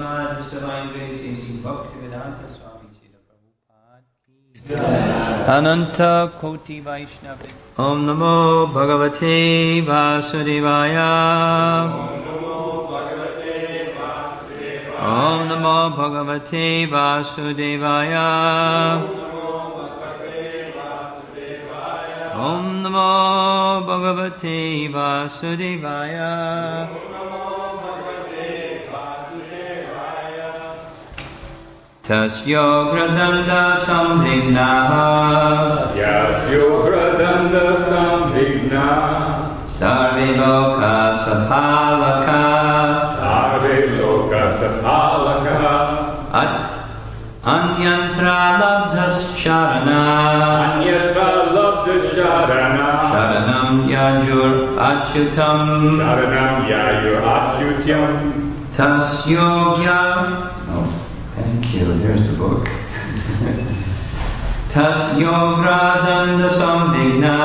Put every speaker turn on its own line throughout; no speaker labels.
Srimad Divine Grace A.C. Bhaktivedanta Swami Srila Prabhupada Ananta Koti Vaishnava. Om Namo Bhagavate Vasudevaya. Om Namo Bhagavate Vasudevaya. Om Namo Bhagavate Vasudevaya. Tasyogradanda samvignaha.
Yasyogradanda samvignaha.
Sarva-loka sapalaka.
Sarva-loka sapalaka.
Anyantra labdhas sharana.
Anyatra labdhas sharana.
Sharanam yajur achyutam.
Sharanam yajur achyutam.
Tasyogya. Thank you, there's the book. Tasyogradanda samvigna.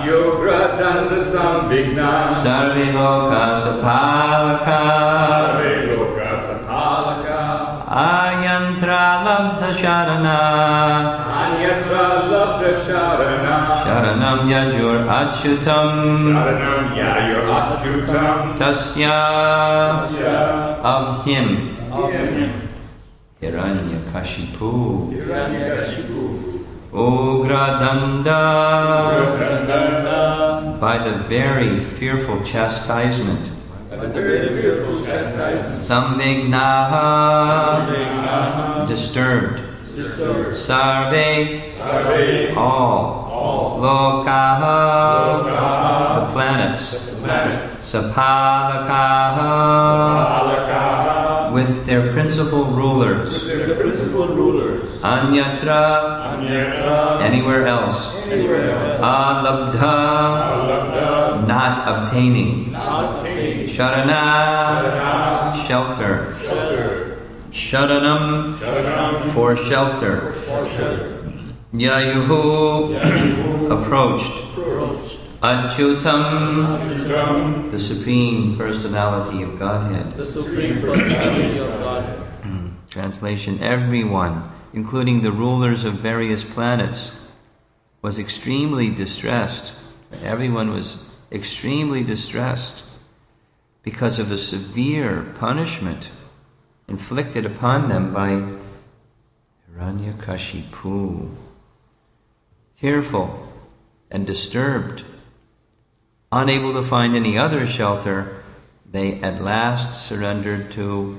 Tasyogradanda samvigna.
Sarva-loka sapalaka.
Sarva-loka sapalaka.
Ayantra labdha sharana.
Anyatra labdha sharana.
Sharanam yajur achyutam.
Sharanam yajur achyutam.
Tasya. Of him. Hiranyakasipu. Ugradanda. By the very fearful chastisement. Samvignaha. Disturbed. Sarve. All. Lokaha. The planets. Sapalakaha. With their principal rulers. Anyatra. Anywhere else. Alabdha. Not obtaining. Sharana. Shelter. Sharanam. For shelter. Yayuhu. Approached. Achyutam. The Supreme Personality of Godhead. Translation: everyone, including the rulers of various planets, was extremely distressed. Everyone was extremely distressed because of the severe punishment inflicted upon them by Hiranyakasipu. Fearful and disturbed, unable to find any other shelter, they at last surrendered to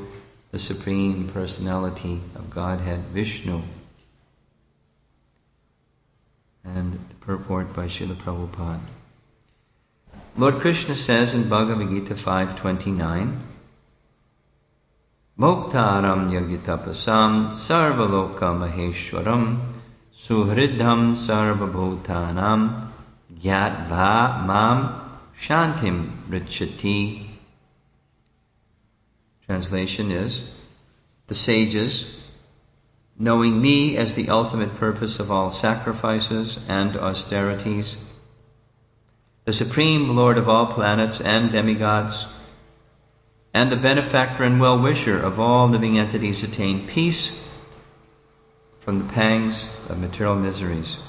the Supreme Personality of Godhead, Vishnu. And the purport by Srila Prabhupada. Lord Krishna says in Bhagavad-gita 5:29, bhoktaram yajna-tapasam sarva-loka-mahesvaram suhridam sarva-bhutanam jnatva mam santim ricchati. Translation is, the sages, knowing me as the ultimate purpose of all sacrifices and austerities, the Supreme Lord of all planets and demigods, and the benefactor and well-wisher of all living entities, attain peace from the pangs of material miseries.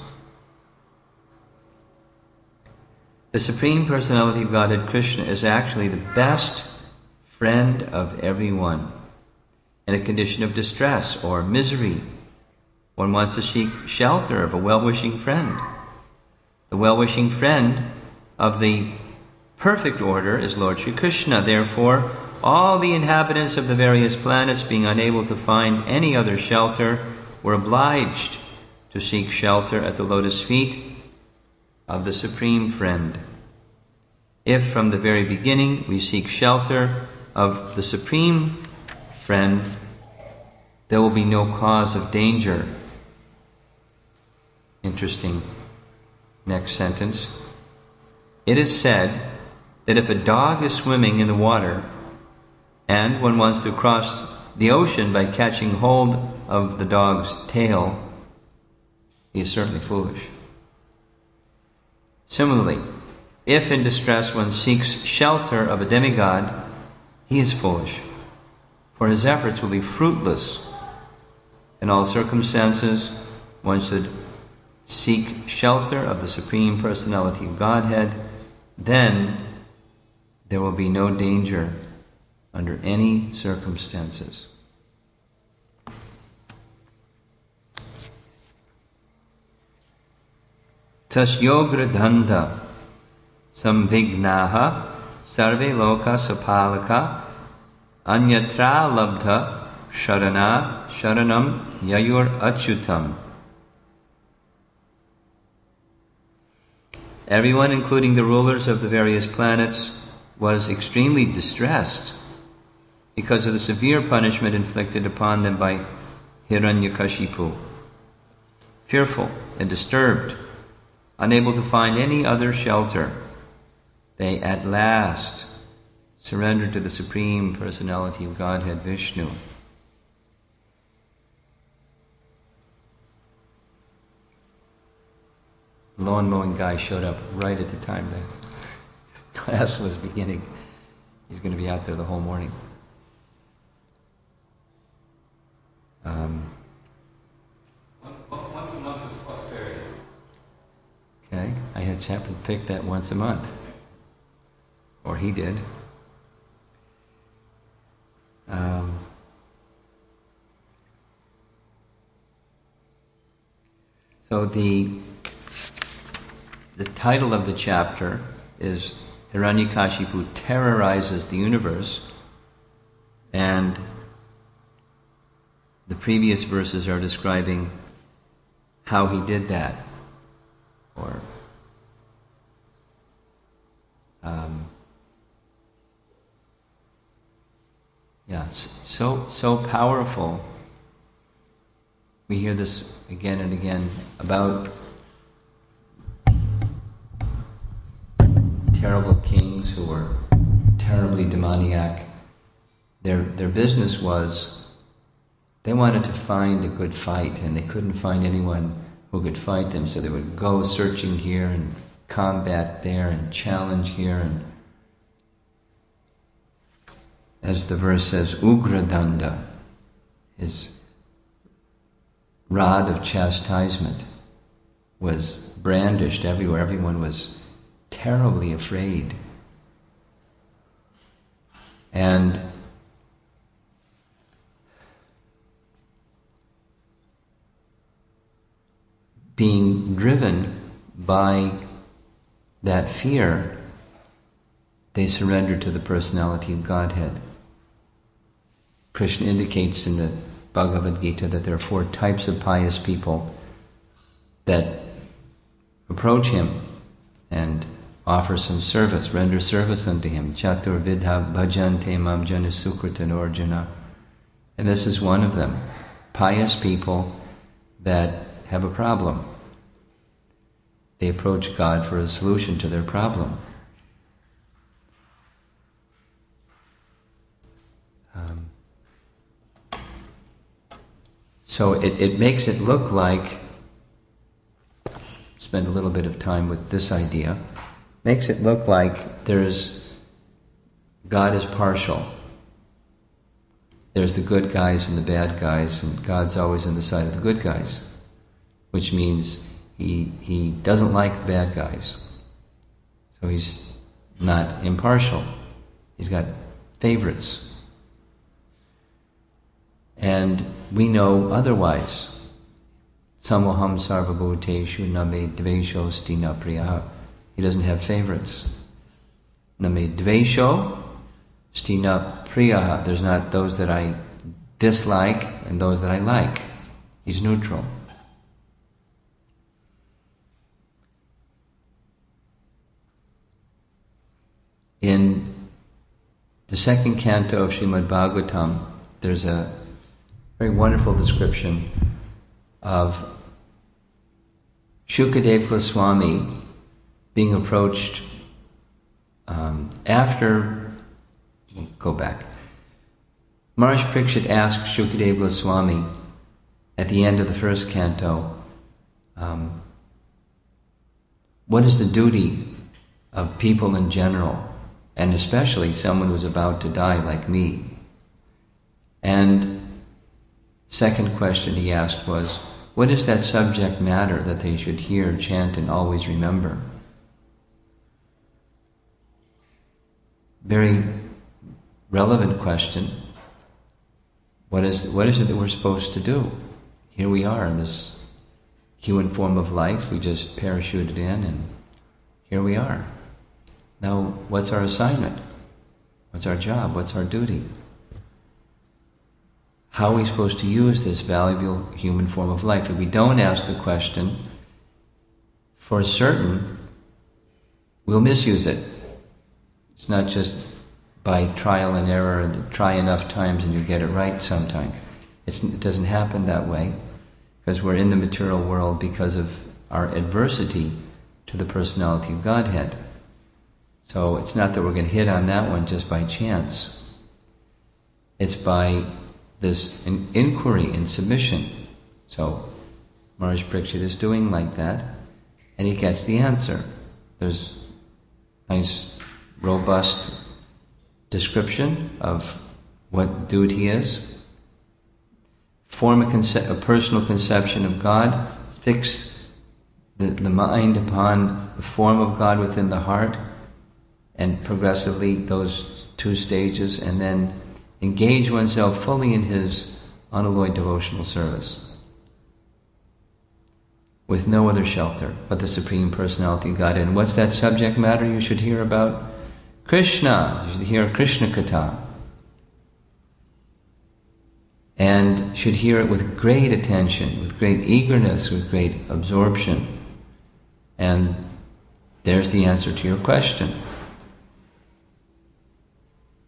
The Supreme Personality of Godhead, Krishna, is actually the best friend of everyone. In a condition of distress or misery, one wants to seek shelter of a well-wishing friend. The well-wishing friend of the perfect order is Lord Sri Krishna. Therefore, all the inhabitants of the various planets, being unable to find any other shelter, were obliged to seek shelter at the lotus feet of the Supreme Friend. If from the very beginning we seek shelter of the Supreme Friend, there will be no cause of danger. Interesting. Next sentence. It is said that if a dog is swimming in the water and one wants to cross the ocean by catching hold of the dog's tail, he is certainly foolish. Similarly, if in distress one seeks shelter of a demigod, he is foolish. for his efforts will be fruitless. In all circumstances, one should seek shelter of the Supreme Personality of Godhead. Then there will be no danger under any circumstances. Tasyogradhanda samvignaha sarva-loka-mahesvaram anyatra labdha sharanam yayur achyutam. Everyone, including the rulers of the various planets, was extremely distressed because of the severe punishment inflicted upon them by Hiranyakasipu. Fearful and disturbed, unable to find any other shelter, they at last surrendered to the Supreme Personality of Godhead, Vishnu. Lawn mowing guy showed up right at the time the class was beginning. He's going to be out there the whole morning.
Once a month is prosperity.
Okay, I had Chaplain pick that once a month. Or he did. So the title of the chapter is Hiranyakasipu terrorizes the universe, and the previous verses are describing how he did that, or so powerful. We hear this again and again about terrible kings who were terribly demoniac. Their business was they wanted to find a good fight, and they couldn't find anyone who could fight them, so they would go searching here and combat there and challenge here. And as the verse says, Ugradanda, his rod of chastisement, was brandished everywhere. Everyone was terribly afraid. And being driven by that fear, they surrendered to the personality of Godhead. Krishna indicates in the Bhagavad-gita that there are 4 types of pious people that approach him and offer some service, render service unto him. Chaturvidha bhajante mam jana suhridam arjuna. And this is one of them. Pious people that have a problem. They approach God for a solution to their problem. So it makes it look like, spend a little bit of time with this idea, makes it look like God is partial. There's the good guys and the bad guys, and God's always on the side of the good guys, which means he doesn't like the bad guys. So he's not impartial. He's got favorites. And we know otherwise. Samoham sarva-bhuteshu name dvesho stina priya. He doesn't have favorites. Name dvesho stina priya. There's not those that I dislike and those that I like. He's neutral. In the 2nd canto of Srimad Bhagavatam, there's a very wonderful description of Shukadeva Swami being approached after. We'll go back. Maharaj Parikshit asked Shukadeva Swami at the end of the 1st canto, what is the duty of people in general, and especially someone who's about to die like me? And second question he asked was, what is that subject matter that they should hear, chant, and always remember? Very relevant question. What is it that we're supposed to do? Here we are in this human form of life. We just parachuted in, and here we are. Now, what's our assignment? What's our job? What's our duty? How are we supposed to use this valuable human form of life? If we don't ask the question, for certain, we'll misuse it. It's not just by trial and error and try enough times and you get it right sometime. It doesn't happen that way, because we're in the material world because of our adversity to the personality of Godhead. So it's not that we're going to hit on that one just by chance. It's by this inquiry and submission. So Maharaj Parikshit is doing like that, and he gets the answer. There's nice, robust description of what duty is. Form a personal conception of God. Fix the mind upon the form of God within the heart, and progressively those two stages, and then engage oneself fully in his unalloyed devotional service, with no other shelter but the Supreme Personality of Godhead. And what's that subject matter you should hear about? Krishna. You should hear Krishna Katha. And should hear it with great attention, with great eagerness, with great absorption. And there's the answer to your question.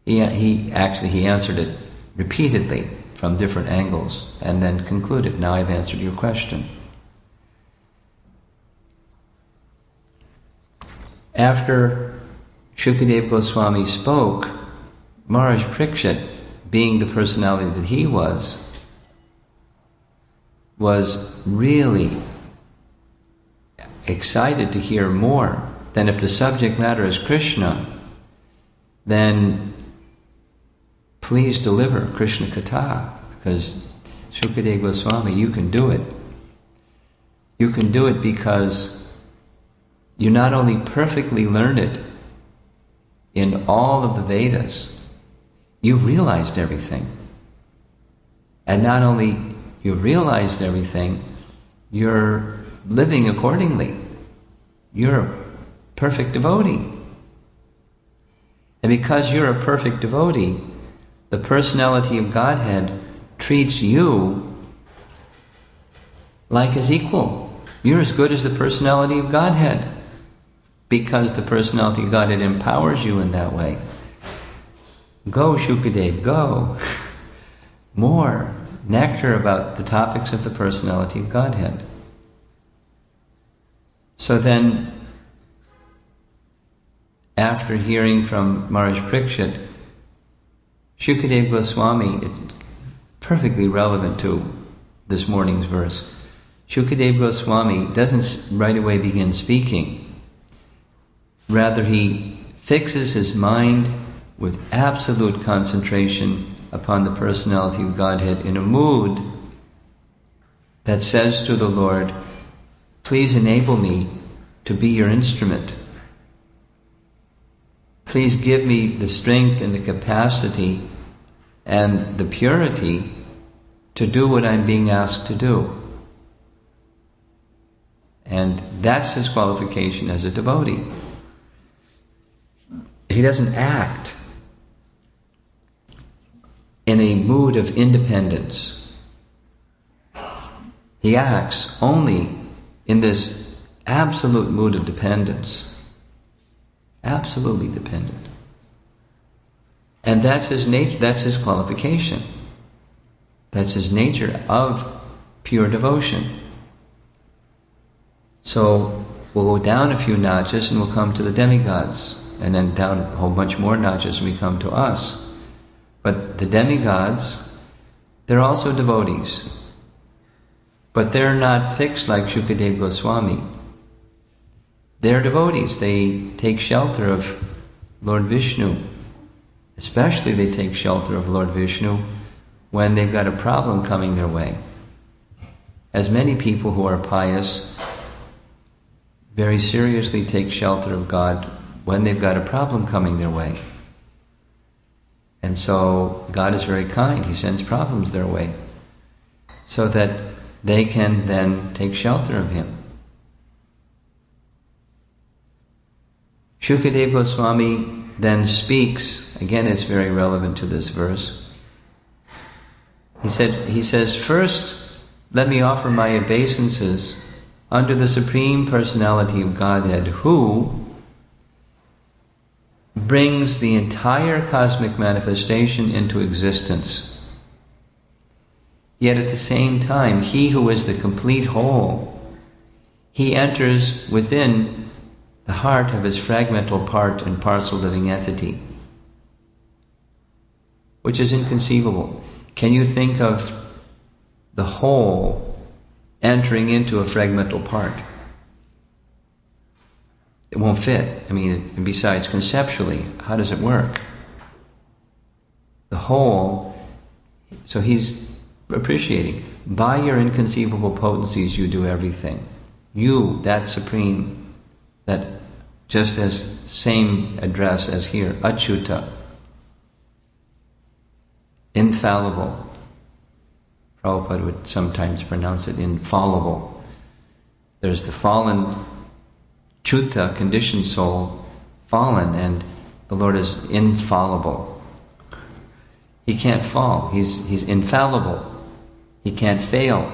He answered it repeatedly from different angles, and then concluded, now I've answered your question. After Shukadeva Goswami spoke, Maharaj Parikshit, being the personality that he was really excited to hear more. Then if the subject matter is Krishna, then please deliver Krishna Katha, because Shukadeva Goswami, you can do it. You can do it because you not only perfectly learned it in all of the Vedas, you've realized everything. And not only you've realized everything, you're living accordingly. You're a perfect devotee. And because you're a perfect devotee, the personality of Godhead treats you like his equal. You're as good as the personality of Godhead, because the personality of Godhead empowers you in that way. Go, Shukadev, go. More nectar about the topics of the personality of Godhead. So then, after hearing from Maharaj Parikshit, Shukadeva Goswami, it's perfectly relevant to this morning's verse. Shukadeva Goswami doesn't right away begin speaking. Rather, he fixes his mind with absolute concentration upon the personality of Godhead in a mood that says to the Lord, please enable me to be your instrument. Please give me the strength and the capacity and the purity to do what I'm being asked to do. And that's his qualification as a devotee. He doesn't act in a mood of independence. He acts only in this absolute mood of dependence. Absolutely dependent. And that's his nature, that's his qualification. That's his nature of pure devotion. So we'll go down a few notches and we'll come to the demigods, and then down a whole bunch more notches and we come to us. But the demigods, they're also devotees. But they're not fixed like Shukadeva Goswami. They're devotees. They take shelter of Lord Vishnu. Especially they take shelter of Lord Vishnu when they've got a problem coming their way. As many people who are pious very seriously take shelter of God when they've got a problem coming their way. And so God is very kind. He sends problems their way so that they can then take shelter of Him. Shukadeva Goswami then speaks, again it's very relevant to this verse. He says, first, let me offer my obeisances unto the Supreme Personality of Godhead, who brings the entire cosmic manifestation into existence. Yet at the same time, He who is the complete whole, He enters within the heart of His fragmental part and parcel living entity, which is inconceivable. Can you think of the whole entering into a fragmental part? It won't fit. I mean, and besides, conceptually, how does it work? The whole, so He's appreciating, by your inconceivable potencies you do everything. You, that Supreme, that just as same address as here, Achyuta, infallible. Prabhupada would sometimes pronounce it infallible. There's the fallen Chuta, conditioned soul, fallen, and the Lord is infallible. He can't fall. He's infallible. He can't fail.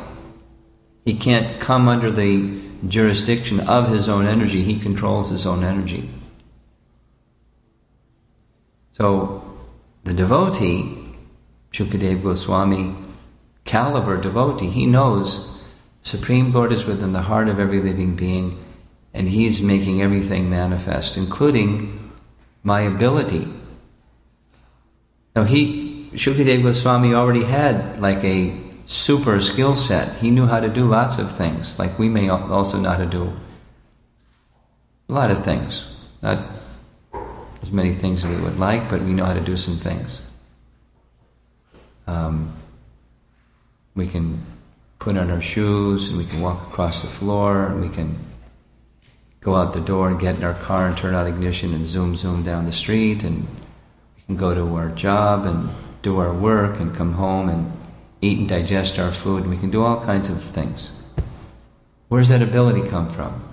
He can't come under the jurisdiction of His own energy. He controls His own energy. So the devotee, Shukadeva Goswami, caliber devotee, he knows Supreme Lord is within the heart of every living being, and He's making everything manifest, including my ability. Now Shukadeva Goswami already had like a super skill set. He knew how to do lots of things, like we may also know how to do a lot of things. Not as many things as we would like, but we know how to do some things. We can put on our shoes, and we can walk across the floor, and we can go out the door and get in our car and turn on ignition and zoom down the street, and we can go to our job and do our work and come home and eat and digest our food, and we can do all kinds of things. Where does that ability come from?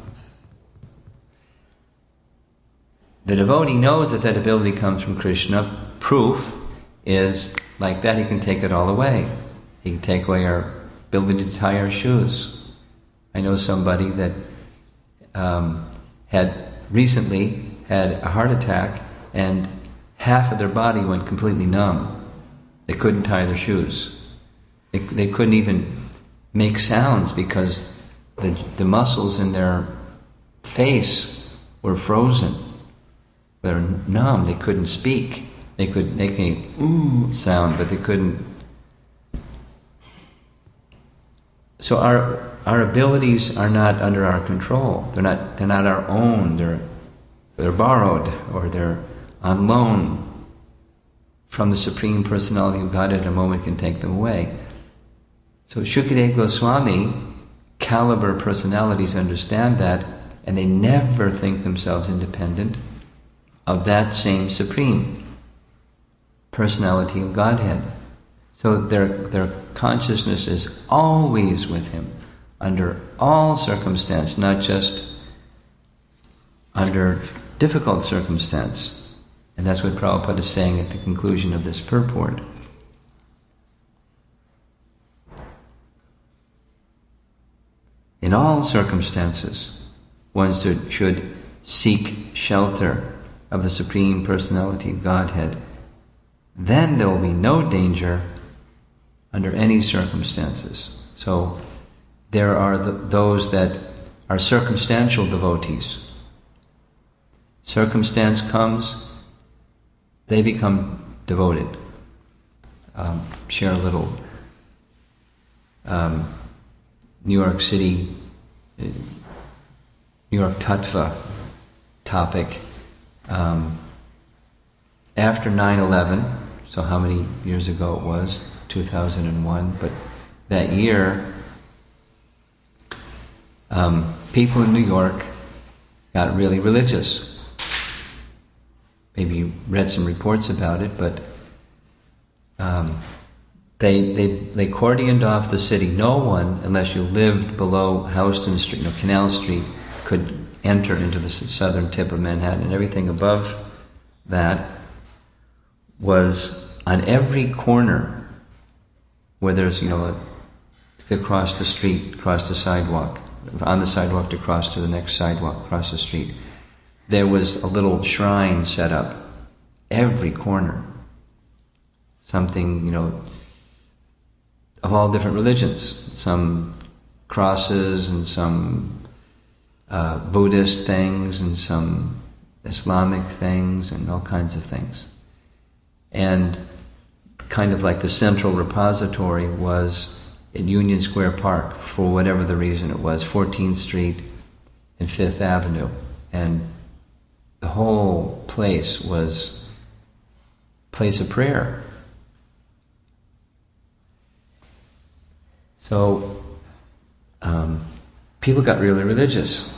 The devotee knows that ability comes from Krishna. Proof is like that, he can take it all away. He can take away our ability to tie our shoes. I know somebody that had recently had a heart attack, and half of their body went completely numb. They couldn't tie their shoes. They couldn't even make sounds because the muscles in their face were frozen. They were numb. They couldn't speak. They could make a ooh sound, but they couldn't. So our abilities are not under our control. They're not our own. They're borrowed, or they're on loan from the Supreme Personality of Godhead. A moment can take them away. So Shukadeva Goswami, caliber personalities understand that, and they never think themselves independent of that same Supreme Personality of Godhead. So their consciousness is always with Him, under all circumstance, not just under difficult circumstance. And that's what Prabhupada is saying at the conclusion of this purport. In all circumstances, one should seek shelter of the Supreme Personality of Godhead. Then there will be no danger under any circumstances. So there are those that are circumstantial devotees. Circumstance comes, they become devoted. Share a little New York City, New York Tattva topic. After 9/11, so how many years ago it was, 2001, but that year, people in New York got really religious. Maybe you read some reports about it, but they cordoned off the city. No one, unless you lived below Houston Street, Canal Street, could enter into the southern tip of Manhattan, and everything above that was on every corner where there's, to cross the street, cross the sidewalk, on the sidewalk to cross to the next sidewalk, cross the street. There was a little shrine set up, every corner. Something, of all different religions. Some crosses and some Buddhist things and some Islamic things and all kinds of things. And kind of like the central repository was in Union Square Park, for whatever the reason it was, 14th Street and 5th Avenue. And the whole place was a place of prayer. So people got really religious.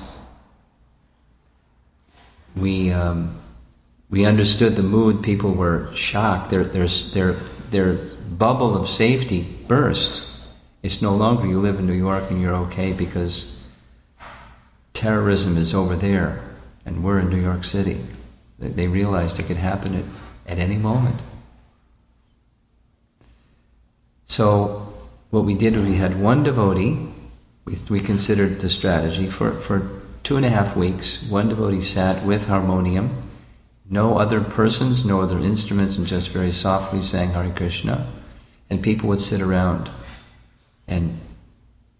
We understood the mood. People were shocked. Their bubble of safety burst. It's no longer you live in New York and you're okay because terrorism is over there and we're in New York City. They realized it could happen at any moment. So what we did was we had one devotee. We considered the strategy for 2.5 weeks. One devotee sat with harmonium, no other persons, no other instruments, and just very softly sang Hare Krishna. And people would sit around and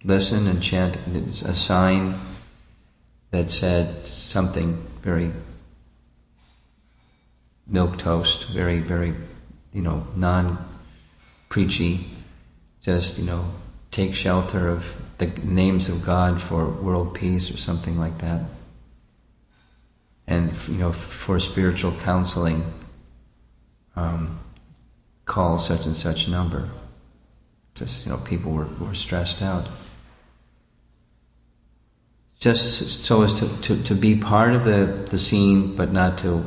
listen and chant. There's a sign that said something very milquetoast, very, very, non-preachy. Just, take shelter of the names of God for world peace or something like that. And, for spiritual counseling, call such and such number. Just, people were stressed out. Just so as to be part of the scene, but not to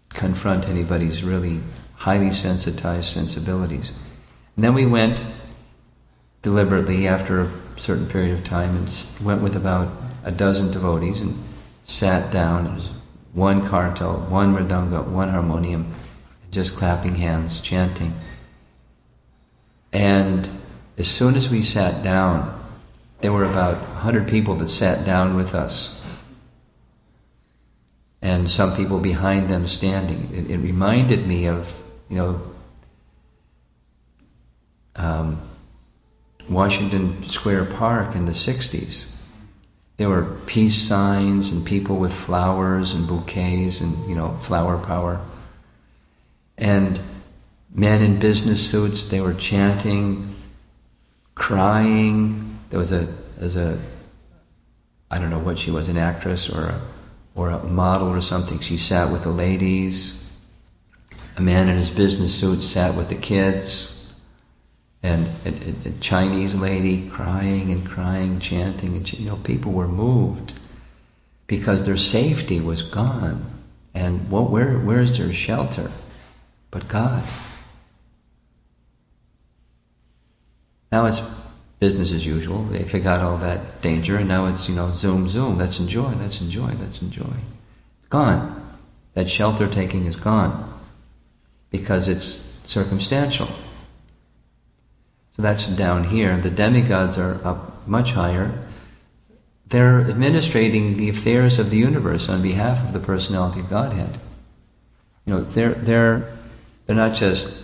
confront anybody's really highly sensitized sensibilities. And then we went deliberately after a certain period of time and went with about a dozen devotees and sat down. There was one kartal, one mridanga, one harmonium, and just clapping hands, chanting. And as soon as we sat down, there were about 100 people that sat down with us. And some people behind them standing. It reminded me of, Washington Square Park in the 60s. There were peace signs and people with flowers and bouquets and, flower power. And men in business suits, they were chanting, crying. There was a I don't know what she was, an actress or a model or something. She sat with the ladies. A man in his business suit sat with the kids. And a Chinese lady crying and crying, chanting, and people were moved because their safety was gone. And where is their shelter but God? Now it's business as usual. They forgot all that danger, and now it's zoom. Let's enjoy. It's gone. That shelter taking is gone because it's circumstantial. So that's down here. The demigods are up much higher. They're administrating the affairs of the universe on behalf of the Personality of Godhead. They're not just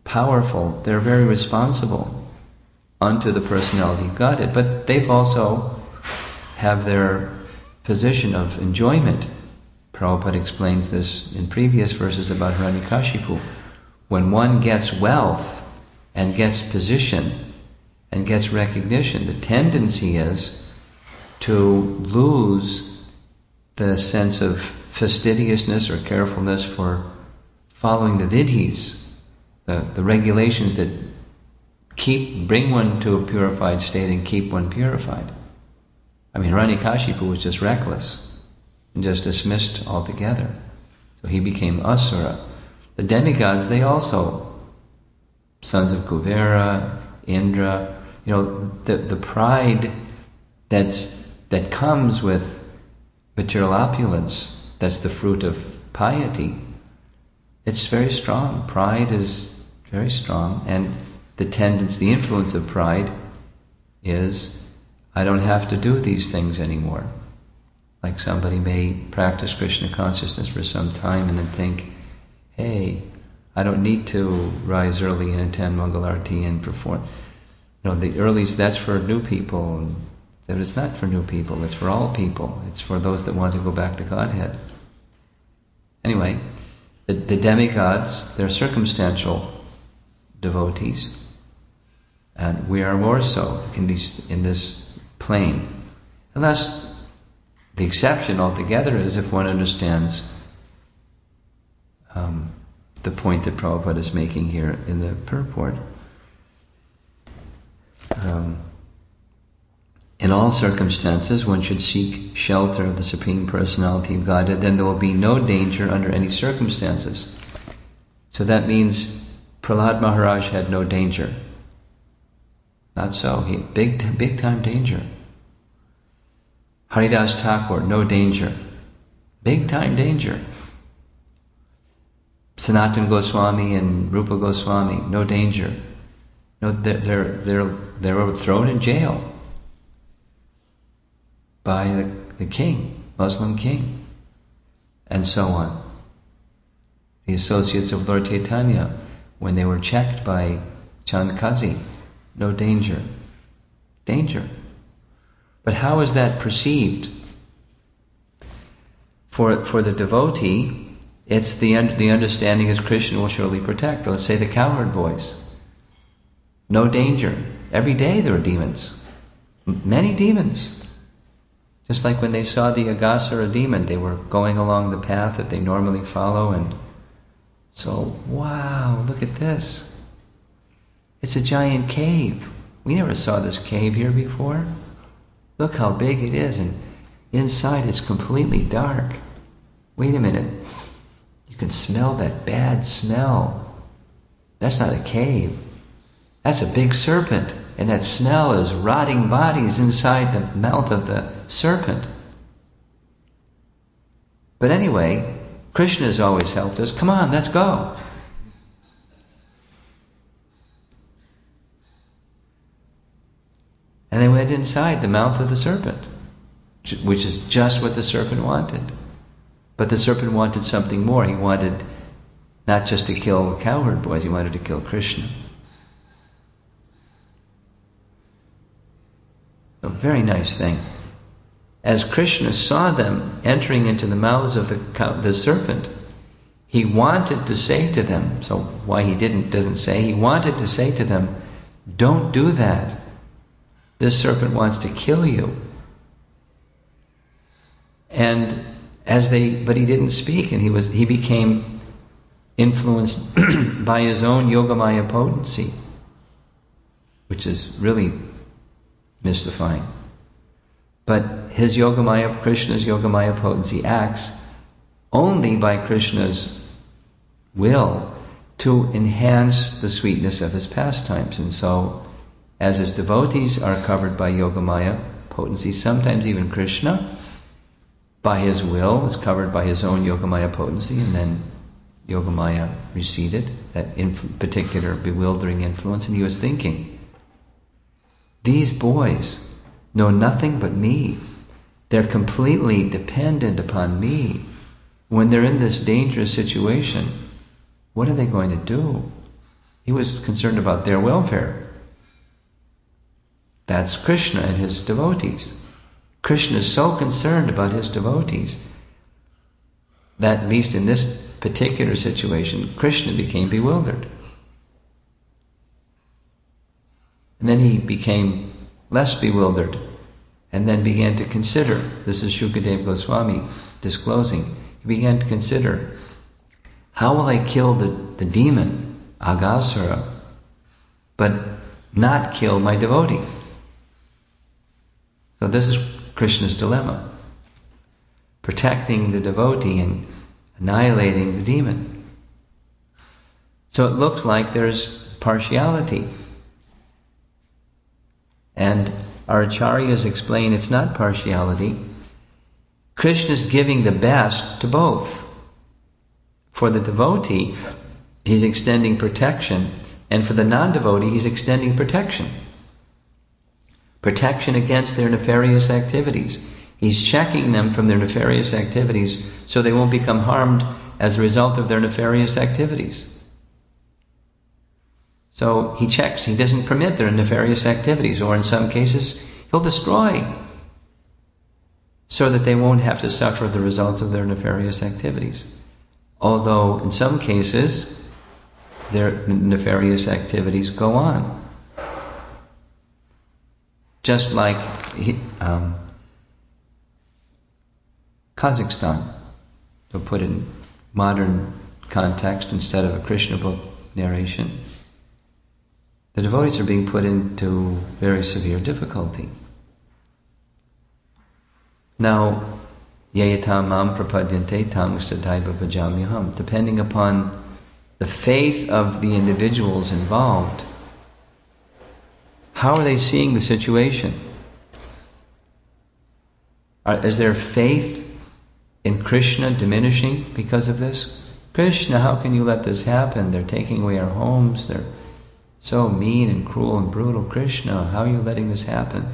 powerful, they're very responsible unto the Personality of Godhead, but they've also have their position of enjoyment. Prabhupada explains this in previous verses about Hiranyakasipu. When one gets wealth and gets position and gets recognition, the tendency is to lose the sense of fastidiousness or carefulness for following the vidhis, the regulations that bring one to a purified state and keep one purified. I mean, Hiranyakasipu was just reckless and just dismissed altogether. So he became Asura. The demigods, they also, sons of Kuvera, Indra, the pride that comes with material opulence, that's the fruit of piety. It's very strong. Pride is very strong, and the influence of pride is, I don't have to do these things anymore. Like somebody may practice Krishna consciousness for some time and then think, hey, I don't need to rise early and attend Mangalarti and perform. The earlies, that's for new people. That it's not for new people, it's for all people. It's for those that want to go back to Godhead. Anyway, the demigods, they're circumstantial devotees. And we are more so in this plane. Unless the exception altogether is if one understands the point that Prabhupada is making here in the purport. In all circumstances, one should seek shelter of the Supreme Personality of Godhead, then there will be no danger under any circumstances. So that means Prahlad Maharaj had no danger. Not so. He had big time danger. Haridas Thakur, no danger. Big time danger. Sanatana Goswami and Rupa Goswami, no danger. No, they were thrown in jail by the king, Muslim king, and so on. The associates of Lord Chaitanya, when they were checked by Chandkazi, no danger. Danger. But how is that perceived? For the devotee, it's the understanding is Krishna will surely protect. Or let's say the cowherd boys. No danger. Every day there are demons. Many demons. Just like when they saw the Aghasura demon, they were going along the path that they normally follow, and so, wow, look at this. It's a giant cave. We never saw this cave here before. Look how big it is, and inside it's completely dark. Wait a minute. You can smell that bad smell. That's not a cave. That's a big serpent, and that smell is rotting bodies inside the mouth of the serpent. But anyway, Krishna has always helped us. Come on, let's go. And they went inside the mouth of the serpent, which is just what the serpent wanted. But the serpent wanted something more. He wanted not just to kill the cowherd boys, he wanted to kill Krishna. A very nice thing. As Krishna saw them entering into the mouths of the serpent, he wanted to say to them, so why he doesn't say, he wanted to say to them, don't do that. This serpent wants to kill you. But he didn't speak, and he became influenced by his own Yogamaya potency, which is really mystifying. But Krishna's Yogamaya potency acts only by Krishna's will to enhance the sweetness of his pastimes. And so, as his devotees are covered by Yogamaya potency, sometimes even Krishna, by his will, is covered by his own Yogamaya potency, and then Yogamaya receded, that particular bewildering influence, and he was thinking, these boys know nothing but me. They're completely dependent upon me. When they're in this dangerous situation, what are they going to do? He was concerned about their welfare. That's Krishna and his devotees. Krishna is so concerned about his devotees that, at least in this particular situation, Krishna became bewildered. And then he became less bewildered, and then began to consider, this is Shukadeva Goswami disclosing, he began to consider, how will I kill the demon Aghasura, but not kill my devotee. So this is Krishna's dilemma. Protecting the devotee and annihilating the demon. So it looks like there's partiality. And our acharyas explain it's not partiality. Krishna's giving the best to both. For the devotee, he's extending protection, and for the non-devotee, he's extending protection. Protection against their nefarious activities. He's checking them from their nefarious activities so they won't become harmed as a result of their nefarious activities. So he checks, he doesn't permit their nefarious activities, or in some cases, he'll destroy so that they won't have to suffer the results of their nefarious activities. Although in some cases, their nefarious activities go on. Just like Kazakhstan, to put it in modern context instead of a Krishna book narration, the devotees are being put into very severe difficulty. Now, yayatam mam prapadyante tam stadaiva bhajamyaham, depending upon the faith of the individuals involved, how are they seeing the situation? Is their faith in Krishna diminishing because of this? Krishna, how can you let this happen? They're taking away our homes, they're so mean and cruel and brutal. Krishna, how are you letting this happen?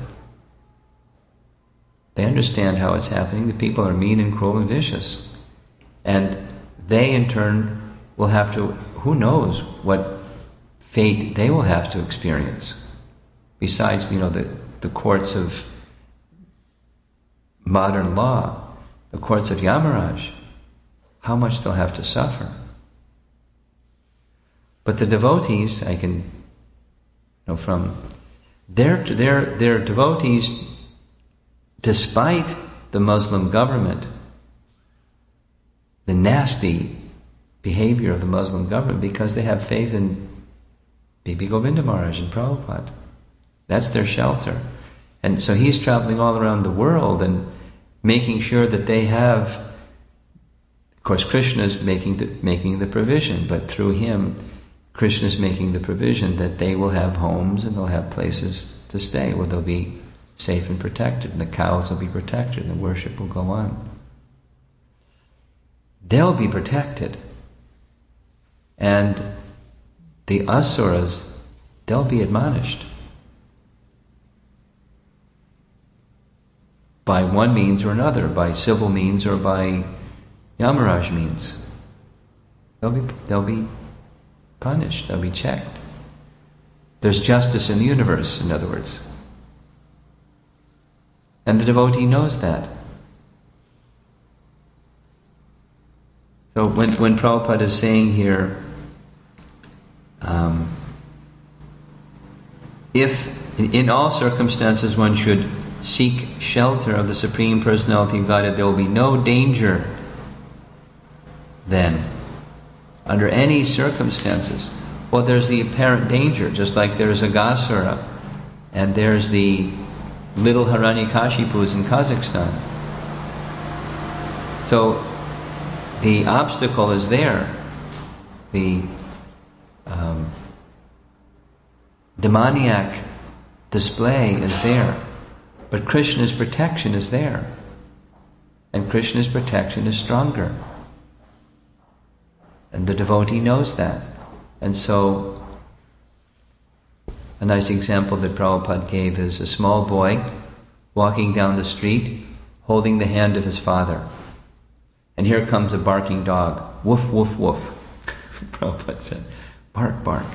They understand how it's happening. The people are mean and cruel and vicious. And they in turn will have to, who knows what fate they will have to experience. Besides, the courts of modern law, the courts of Yamaraj, how much they'll have to suffer. But the devotees, I can, from their devotees, despite the Muslim government, the nasty behavior of the Muslim government, because they have faith in Bibi Govinda Maharaj and Prabhupada. That's their shelter. And so he's traveling all around the world and making sure that they have, of course Krishna's making the provision, but through him, Krishna's making the provision that they will have homes and they'll have places to stay where they'll be safe and protected, and the cows will be protected, and the worship will go on. They'll be protected. And the asuras, they'll be admonished. By one means or another, by civil means or by Yamaraj means. They'll be punished, they'll be checked. There's justice in the universe, in other words. And the devotee knows that. So when Prabhupada is saying here, if in all circumstances one should seek shelter of the Supreme Personality of Godhead, there will be no danger then, under any circumstances. Well, there's the apparent danger, just like there's Aghasura, and there's the little Hiranyakasipus in Kazakhstan. So the obstacle is there. The demoniac display is there. But Krishna's protection is there. And Krishna's protection is stronger. And the devotee knows that. And so, a nice example that Prabhupada gave is a small boy walking down the street, holding the hand of his father. And here comes a barking dog. Woof, woof, woof. Prabhupada said, bark, bark.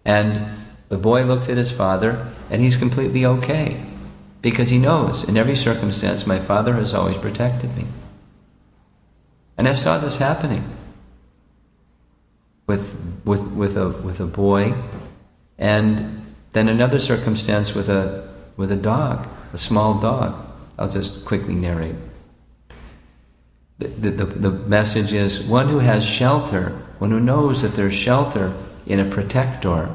And the boy looks at his father, and he's completely okay. Because he knows, in every circumstance, my father has always protected me. And I saw this happening with a boy, and then another circumstance with a dog, a small dog. I'll just quickly narrate. The message is, one who has shelter, one who knows that there's shelter in a protector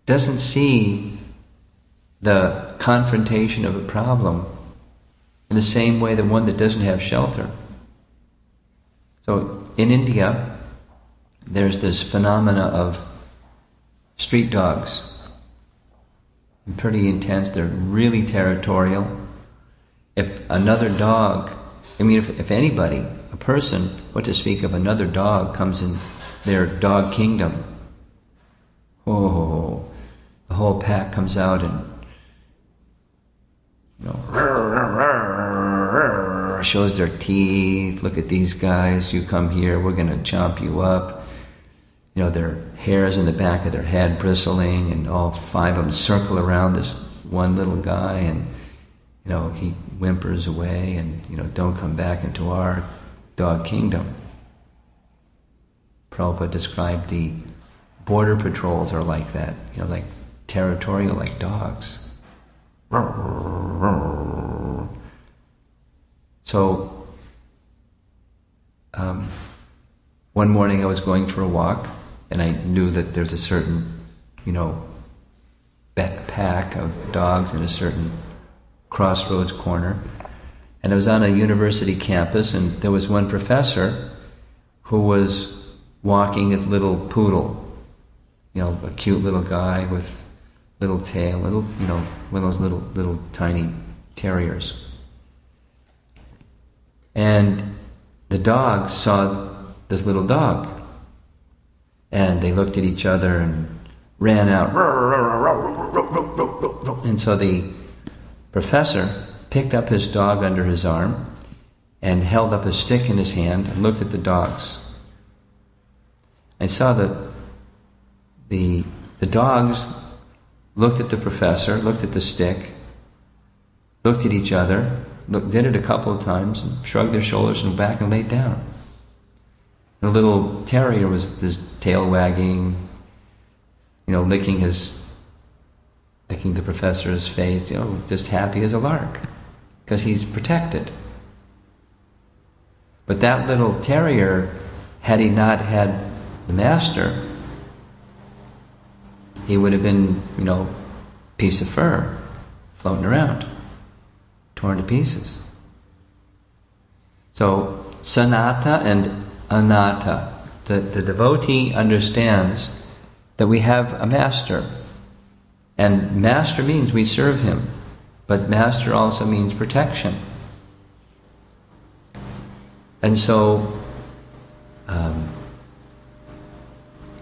doesn't see the confrontation of a problem in the same way that one that doesn't have shelter. So in India, there's this phenomena of street dogs. Pretty intense. They're really territorial. If another dog, if anybody, a person, what to speak of another dog, comes in their dog kingdom, oh, the whole pack comes out and shows their teeth. Look at these guys. You come here, we're going to chomp you up. Their hairs in the back of their head bristling, and all 5 of them circle around this one little guy, and he whimpers away, and don't come back into our dog kingdom. Prabhupada described the border patrols are like that, like territorial, like dogs. So, one morning I was going for a walk, and I knew that there's a certain, pack of dogs in a certain crossroads corner. And I was on a university campus, and there was one professor who was walking his little poodle, a cute little guy with little tail, one of those little tiny terriers. And the dog saw this little dog, and they looked at each other and ran out. And so the professor picked up his dog under his arm and held up a stick in his hand and looked at the dogs. I saw that the dogs looked at the professor, looked at the stick, looked at each other, did it a couple of times, and shrugged their shoulders and back and laid down. The little terrier was his tail wagging, licking the professor's face, just happy as a lark, because he's protected. But that little terrier, had he not had the master, he would have been, piece of fur floating around, torn to pieces. So, sanata and anatta. The devotee understands that we have a master. And master means we serve him. But master also means protection. And so,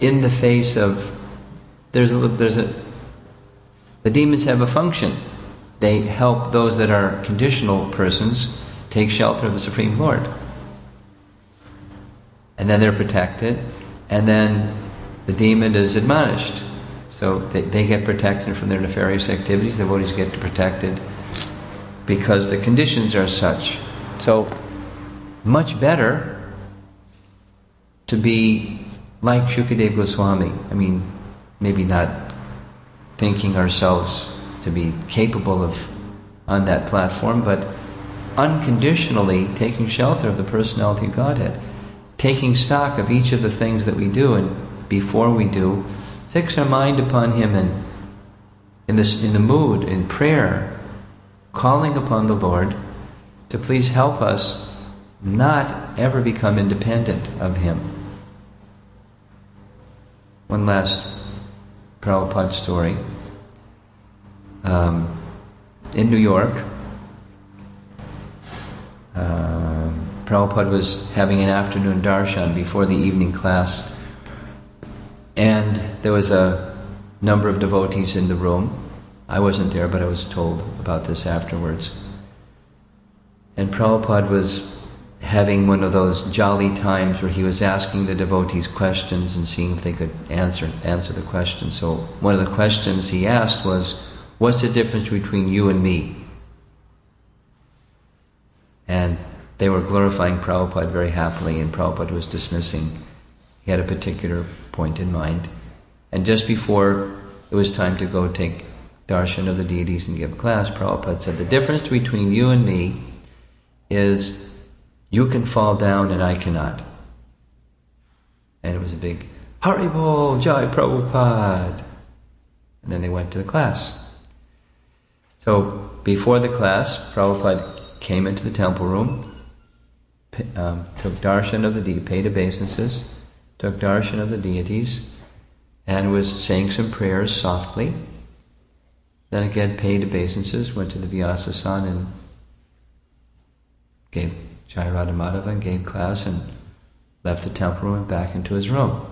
in the face of, the demons have a function. They help those that are conditional persons take shelter of the Supreme Lord. And then they're protected, and then the demon is admonished. So they get protected from their nefarious activities, the devotees get protected because the conditions are such. So, much better to be like Shukadeva Goswami. Maybe not thinking ourselves to be capable of on that platform, but unconditionally taking shelter of the Personality of Godhead. Taking stock of each of the things that we do, and before we do, fix our mind upon Him, and in the mood, in prayer, calling upon the Lord to please help us not ever become independent of Him. One last Prabhupada story. In New York, Prabhupada was having an afternoon darshan before the evening class, and there was a number of devotees in the room. I wasn't there, but I was told about this afterwards. And Prabhupada was having one of those jolly times where he was asking the devotees questions and seeing if they could answer the questions. So one of the questions he asked was, "What's the difference between you and me?" And they were glorifying Prabhupada very happily, and Prabhupada was dismissing. He had a particular point in mind. And just before it was time to go take darshan of the deities and give class, Prabhupada said, "The difference between you and me is you can fall down and I cannot." And it was a big Haribol, Jai Prabhupada. And then they went to the class. So before the class, Prabhupada came into the temple room, took darshan of the paid obeisances, took darshan of the deities, and was saying some prayers softly. Then again paid obeisances, went to the Vyasa-san and gave Jai Radha Madhava and gave class and left the temple room and back into his room.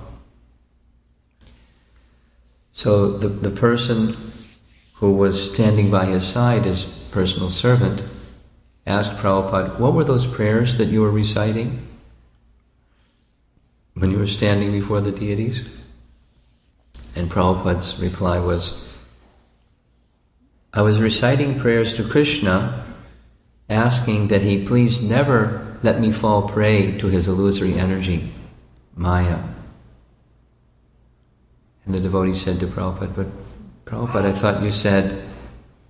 So the person who was standing by his side, his personal servant, asked Prabhupada, what were those prayers that you were reciting when you were standing before the deities? And Prabhupada's reply was, I was reciting prayers to Krishna, asking that he please never let me fall prey to his illusory energy, Maya. And the devotee said to Prabhupada, but Prabhupada, I thought you said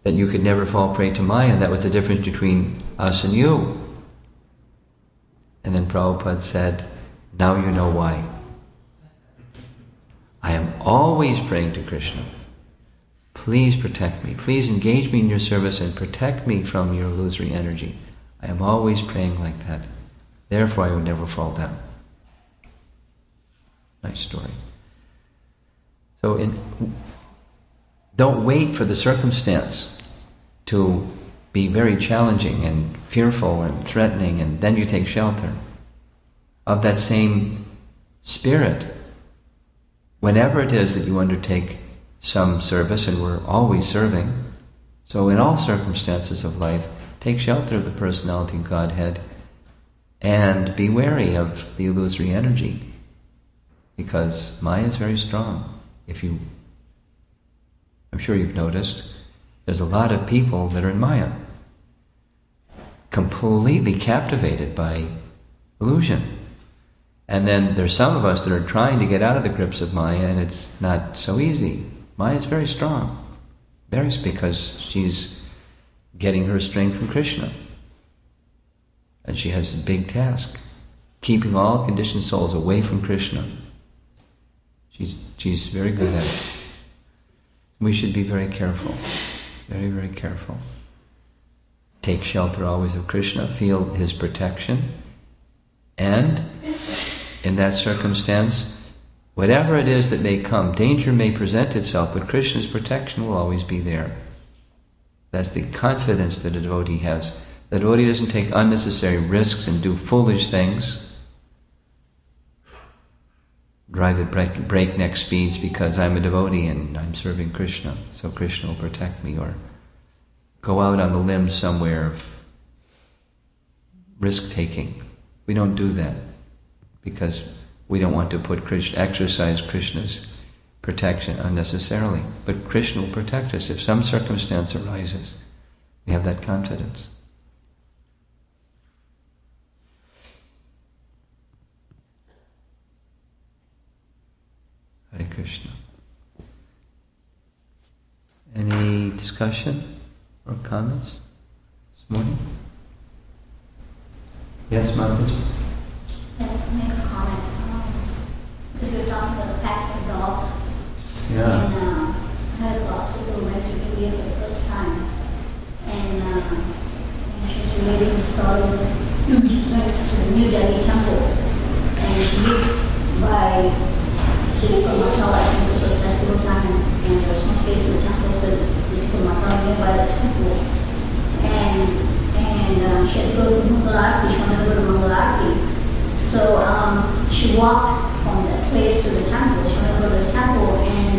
that you could never fall prey to Maya, and that was the difference between us and you. And then Prabhupada said, now you know why. I am always praying to Krishna. Please protect me. Please engage me in your service and protect me from your illusory energy. I am always praying like that. Therefore, I will never fall down. Nice story. So don't wait for the circumstance to be very challenging and fearful and threatening, and then you take shelter. Of that same spirit, whenever it is that you undertake some service, and we're always serving, so in all circumstances of life, take shelter of the personality of Godhead and be wary of the illusory energy, because Maya is very strong. I'm sure you've noticed, there's a lot of people that are in Maya, completely captivated by illusion. And then there's some of us that are trying to get out of the grips of Maya, and it's not so easy. Maya is very strong, because she's getting her strength from Krishna. And she has a big task, keeping all conditioned souls away from Krishna. She's very good at it. We should be very careful, very, very careful. Take shelter always of Krishna, feel his protection, and in that circumstance, whatever it is that may come, danger may present itself, but Krishna's protection will always be there. That's the confidence that a devotee has. The devotee doesn't take unnecessary risks and do foolish things, drive at breakneck speeds because I'm a devotee and I'm serving Krishna, so Krishna will protect me, or go out on the limb somewhere of risk-taking. We don't do that because we don't want to exercise Krishna's protection unnecessarily. But Krishna will protect us if some circumstance arises. We have that confidence. Hare Krishna. Any discussion or comments this morning? Yes, Margaret?
I'd like to make a comment. Because we were talking about the packs of dogs.
Yeah.
And I had a boss who went to India for the first time. And she was reading the story. She went to the New Delhi temple. And she lived by Srila Prabhupada. I think this was festival time. And there was one place in the temple, so Srila Prabhupada nearby the temple. And she had to go to Mangal Aarti. She wanted to go to Mangal Aarti. So she walked from that place to the temple. She wanted to go to the temple, and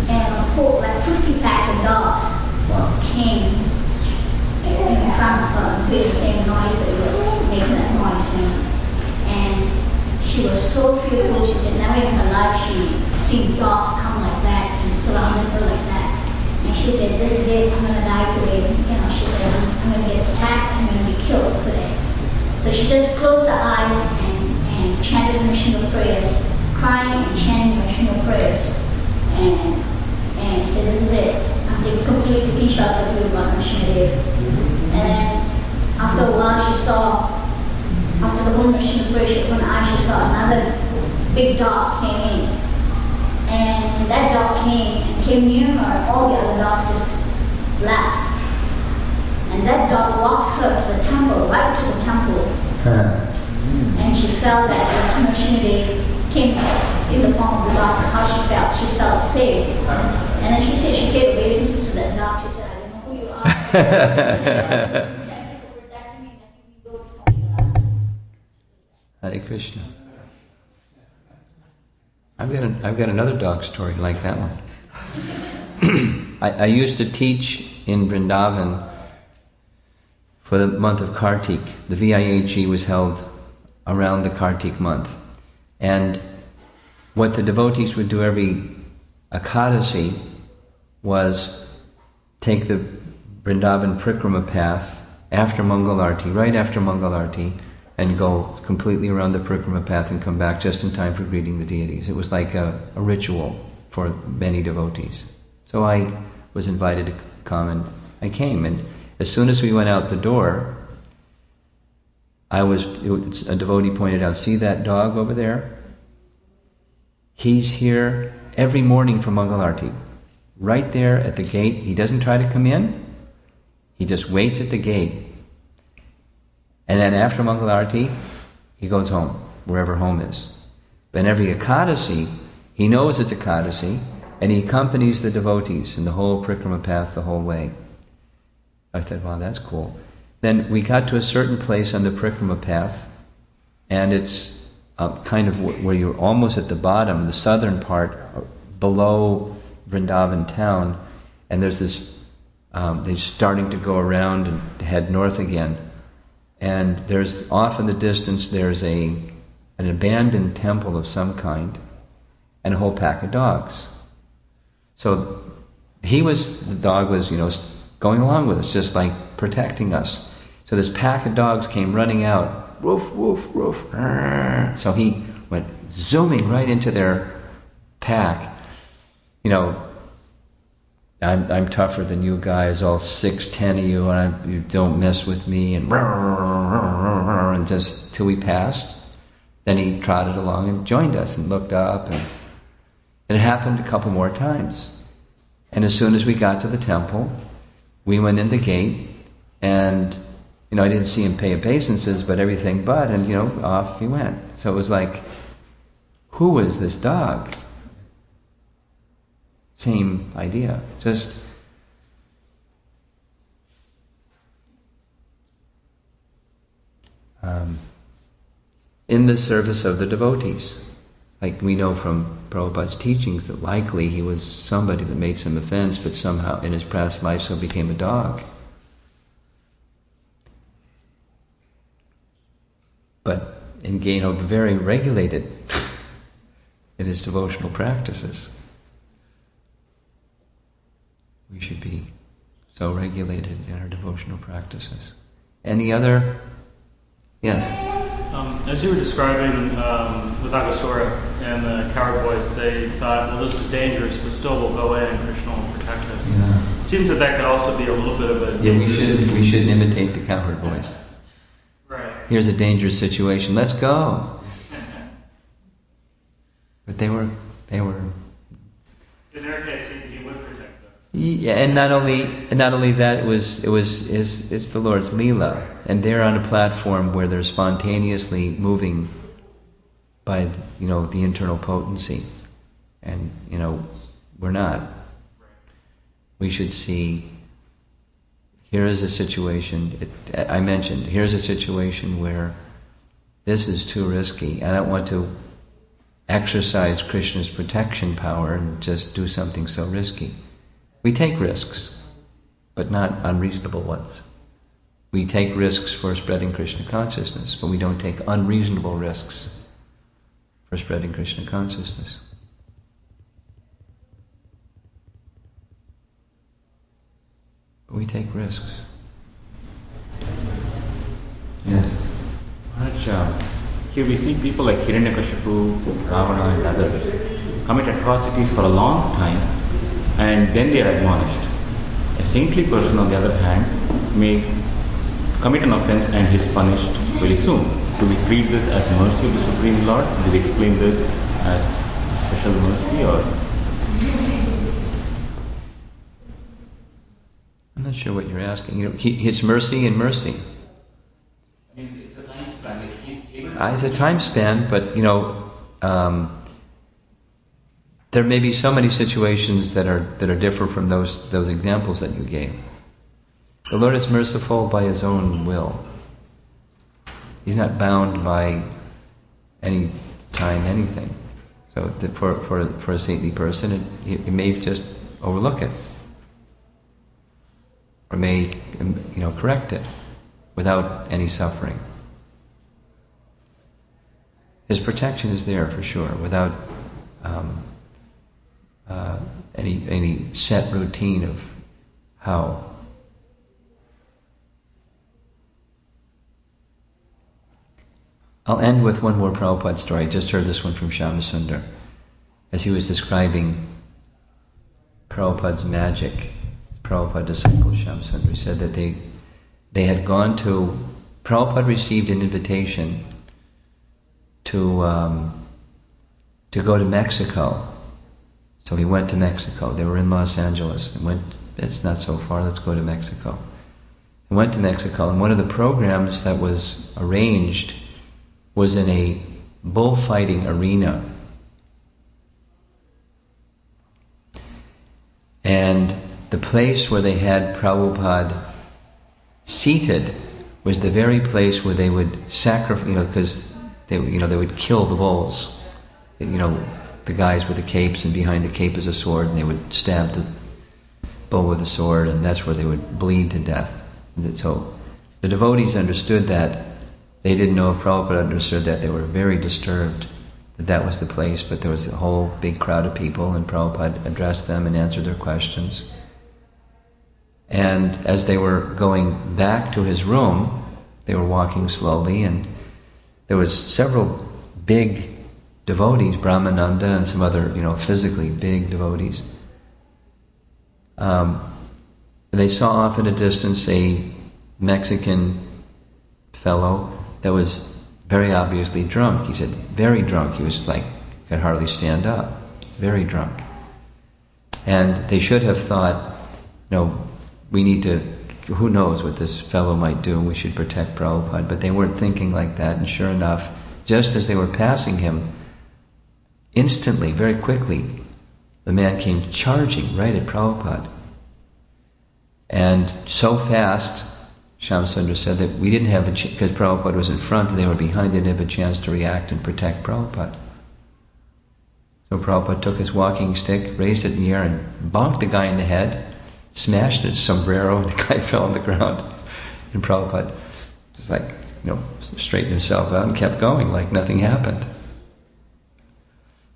a whole, like 50 packs of dogs came in front of her, doing the same noise that we were making that noise. And she was so fearful. She said never in her life she seen dogs come like that and surrounded her like that. And she said, this is it, I'm going to die today. She said, I'm going to get attacked, I'm going to be killed today. So she just closed her eyes and chanted Vishnu prayers, crying and chanting Vishnu prayers. And said, this is it. I'm taking complete Tikisha to Vishnu Dev. And then after a while she saw, after the whole Vishnu prayer, she opened her eyes, she saw another big dog came in. And that dog came near her, all the other dogs just left. And that dog walked her to the temple, right to the temple. And she felt that as soon as she came in the form of the dog, that's how she felt. She felt safe. And then she said she gave obeisances to that dog. She said, I don't know who you are. Thank you for protecting me and letting me go.
Hare Krishna. I've got another dog story like that one. I used to teach in Vrindavan for the month of Kartik. The VIHE was held around the Kartik month. And what the devotees would do every Ekadasi was take the Vrindavan Prikrama path after Mangalarti, right after Mangalarti, and go completely around the Prikrama path and come back just in time for greeting the deities. It was like a ritual for many devotees. So I was invited to come, and I came. And as soon as we went out the door, a devotee pointed out, see that dog over there? He's here every morning for Mangalarti. Right there at the gate. He doesn't try to come in. He just waits at the gate. And then after Mangalarti, he goes home, wherever home is. But every Ekadasi, he knows it's Ekadasi, and he accompanies the devotees in the whole Prikrama path the whole way. I thought, wow, that's cool. Then we got to a certain place on the Prikrama path, and it's kind of where you're almost at the bottom, the southern part, below Vrindavan town, and there's this, they're starting to go around and head north again. And there's off in the distance, there's an abandoned temple of some kind, and a whole pack of dogs. So the dog was, going along with us, just like protecting us. So this pack of dogs came running out, woof, woof, woof. So he went zooming right into their pack. I'm tougher than you guys, all 6'10" of you, and you don't mess with me, and just till we passed. Then he trotted along and joined us and looked up, and it happened a couple more times. And as soon as we got to the temple, we went in the gate, and I didn't see him pay obeisances, but everything but, and off he went. So it was like, who is this dog? Same idea, just in the service of the devotees. Like we know from Prabhupada's teachings that likely he was somebody that made some offense, but somehow in his past life so became a dog. But very regulated in his devotional practices. We should be so regulated in our devotional practices. Any other? Yes?
As you were describing the Aghasura and the coward boys, they thought, well, this is dangerous, but still we'll go in and Krishna will protect us.
Yeah.
It seems that could also be a little bit of a
dangerous... we shouldn't imitate the coward boys.
Right.
Here's a dangerous situation, let's go. But they were...
In their case, he would protect them.
Yeah, and not only that, it's the Lord's Leela, and they're on a platform where they're spontaneously moving by the internal potency, and we're not. We should see. Here is a situation. I mentioned here's a situation where this is too risky. I don't want to exercise Krishna's protection power and just do something so risky. We take risks, but not unreasonable ones. We take risks for spreading Krishna consciousness, but we don't take unreasonable risks for spreading Krishna consciousness. But we take risks. Yes?
Here we see people like Hiranyakasipu, Ravana and others commit atrocities for a long time and then they are admonished. A saintly person, on the other hand, may commit an offense and he is punished very soon. Do we treat this as mercy of the Supreme Lord? Did we explain this as special mercy, or?
I'm not sure what you're asking. His mercy and mercy.
I mean, it's a time span. Like he's able.
It's a time span, but there may be so many situations that are different from those examples that you gave. The Lord is merciful by His own will. He's not bound by any time, anything. So for a saintly person, he may just overlook it, or may correct it without any suffering. His protection is there for sure, without any set routine of how. I'll end with one more Prabhupada story. I just heard this one from Shyama-Sundar. As he was describing Prabhupada's magic, Prabhupada disciple Shyama-Sundar, he said that they had gone to, Prabhupada received an invitation to go to Mexico. So he went to Mexico. They were in Los Angeles and went, it's not so far, let's go to Mexico. He went to Mexico, and one of the programs that was arranged was in a bullfighting arena. And the place where they had Prabhupada seated was the very place where they would sacrifice, because they would kill the bulls. The guys with the capes, and behind the cape is a sword, and they would stab the bull with a sword, and that's where they would bleed to death. So the devotees understood that. They didn't know if Prabhupada understood that. They were very disturbed that was the place, but there was a whole big crowd of people, and Prabhupada addressed them and answered their questions. And as they were going back to his room, they were walking slowly, and there was several big devotees, Brahmananda and some other, physically big devotees. They saw off in a distance a Mexican fellow that was very obviously drunk. He said, very drunk. He was could hardly stand up. Very drunk. And they should have thought, we need to, who knows what this fellow might do, we should protect Prabhupada. But they weren't thinking like that, and sure enough, just as they were passing him, instantly, very quickly, the man came charging right at Prabhupada. And so fast, Shyama-Sundar said, that we didn't have a chance, because Prabhupada was in front and they were behind, they didn't have a chance to react and protect Prabhupada. So Prabhupada took his walking stick, raised it in the air, and bonked the guy in the head, smashed his sombrero, and the guy fell on the ground. And Prabhupada just straightened himself out and kept going like nothing happened.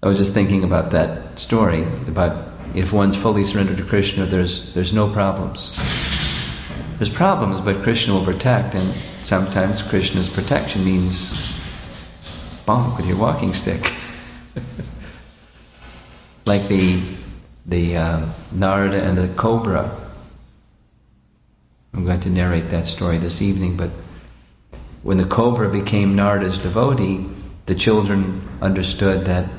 I was just thinking about that story, about if one's fully surrendered to Krishna, there's no problems. There's problems, but Krishna will protect, and sometimes Krishna's protection means bonk with your walking stick. Like the Narada and the cobra. I'm going to narrate that story this evening, but when the cobra became Narada's devotee, the children understood that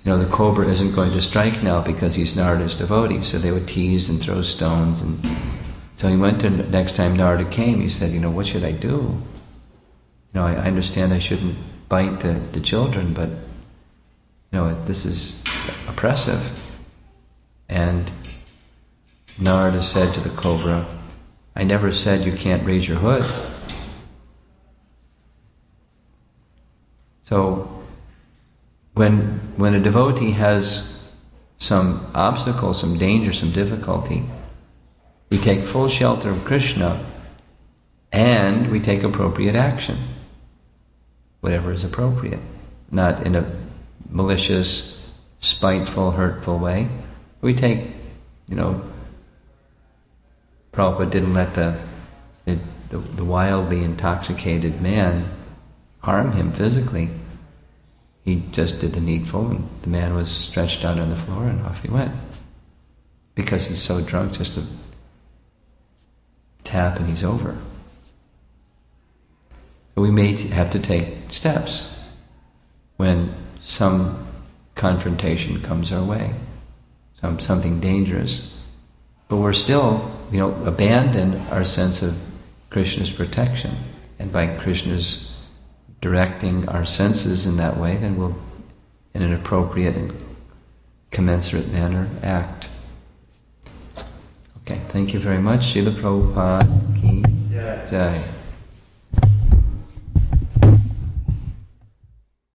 the cobra isn't going to strike now because he's Narada's devotee, so they would tease and throw stones. And so he went to, next time Narada came, he said, what should I do? I understand I shouldn't bite the children, but this is oppressive. And Narada said to the cobra, I never said you can't raise your hood. So when a devotee has some obstacle, some danger, some difficulty, we take full shelter of Krishna and we take appropriate action, whatever is appropriate, not in a malicious, spiteful, hurtful way. We take, Prabhupada didn't let the wildly intoxicated man harm him physically. He just did the needful, and the man was stretched out on the floor, and off he went. Because he's so drunk, just a tap and he's over. So we may have to take steps when some confrontation comes our way, something dangerous. But we're still, abandon our sense of Krishna's protection. And by Krishna's directing our senses in that way, then we'll, in an appropriate and commensurate manner, act. Okay, thank you very much. Srila Prabhupada ki jai.